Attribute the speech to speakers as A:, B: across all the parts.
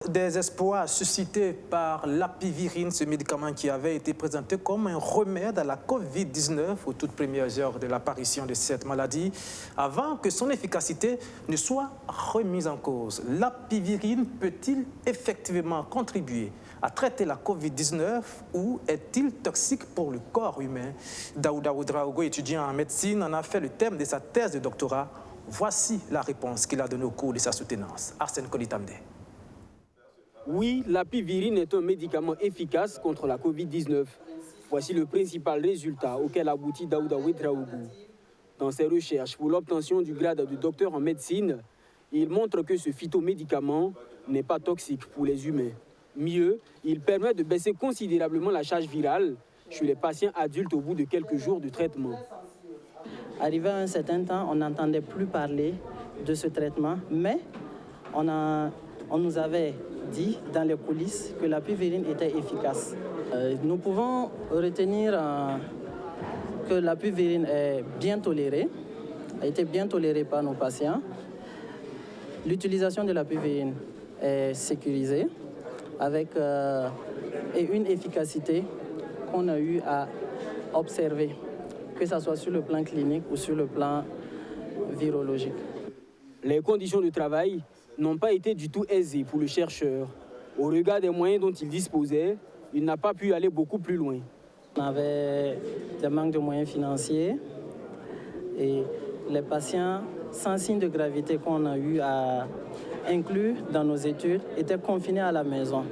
A: Des espoirs suscités par l'apivirine, ce médicament qui avait été présenté comme un remède à la Covid-19 aux toutes premières heures de l'apparition de cette maladie, avant que son efficacité ne soit remise en cause. L'apivirine peut-il effectivement contribuer à traiter la Covid-19 ou est-il toxique pour le corps humain? Daouda Ouedraogo, étudiant en médecine, en a fait le thème de sa thèse de doctorat. Voici la réponse qu'il a donnée au cours de sa soutenance. Arsène Kolitamde.
B: Oui, l'apivirine est un médicament efficace contre la Covid-19. Voici le principal résultat auquel aboutit Daouda Ouedraogo. Dans ses recherches pour l'obtention du grade de docteur en médecine, il montre que ce phytomédicament n'est pas toxique pour les humains. Mieux, il permet de baisser considérablement la charge virale chez les patients adultes au bout de quelques jours de traitement.
C: Arrivé à un certain temps, on n'entendait plus parler de ce traitement, mais on nous avait dit dans les coulisses que l'apivirine était efficace. Nous pouvons retenir que l'apivirine est bien tolérée, a été bien tolérée par nos patients. L'utilisation de l'apivirine est sécurisée avec une efficacité qu'on a eu à observer, que ce soit sur le plan clinique ou sur le plan virologique.
B: Les conditions de travail n'ont pas été du tout aisées pour le chercheur. Au regard des moyens dont il disposait, il n'a pas pu aller beaucoup plus loin.
C: On avait des manques de moyens financiers et les patients sans signe de gravité qu'on a eu à inclure dans nos études étaient confinés à la maison.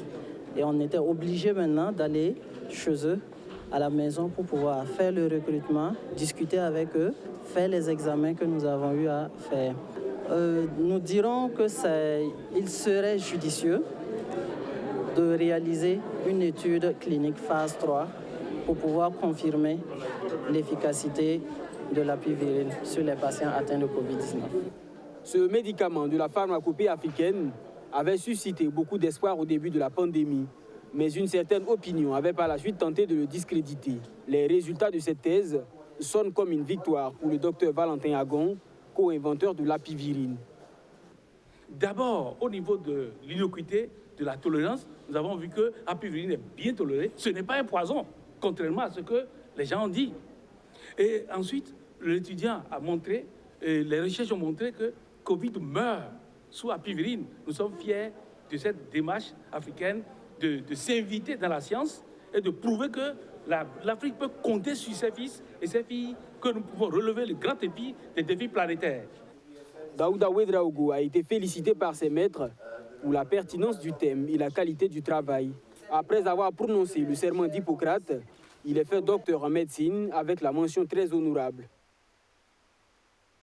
C: Et on était obligé maintenant d'aller chez eux à la maison pour pouvoir faire le recrutement, discuter avec eux, faire les examens que nous avons eu à faire. Nous dirons qu'il serait judicieux de réaliser une étude clinique phase 3 pour pouvoir confirmer l'efficacité de l'apivirine sur les patients atteints de Covid-19.
B: Ce médicament de la pharmacopée africaine avait suscité beaucoup d'espoir au début de la pandémie, mais une certaine opinion avait par la suite tenté de le discréditer. Les résultats de cette thèse sonnent comme une victoire pour le docteur Valentin Agon, co-inventeur de l'apivirine.
D: D'abord, au niveau de l'innocuité, de la tolérance, nous avons vu que l'apivirine est bien tolérée. Ce n'est pas un poison, contrairement à ce que les gens ont dit. Et ensuite, l'étudiant a montré, et les recherches ont montré que Covid meurt sous apivirine. Nous sommes fiers de cette démarche africaine de s'inviter dans la science et de prouver que l'Afrique peut compter sur ses fils et ses filles, que nous pouvons relever le grand défi des défis planétaires.
B: Daouda Ouedraogo a été félicité par ses maîtres pour la pertinence du thème et la qualité du travail. Après avoir prononcé le serment d'Hippocrate, il est fait docteur en médecine avec la mention très honorable.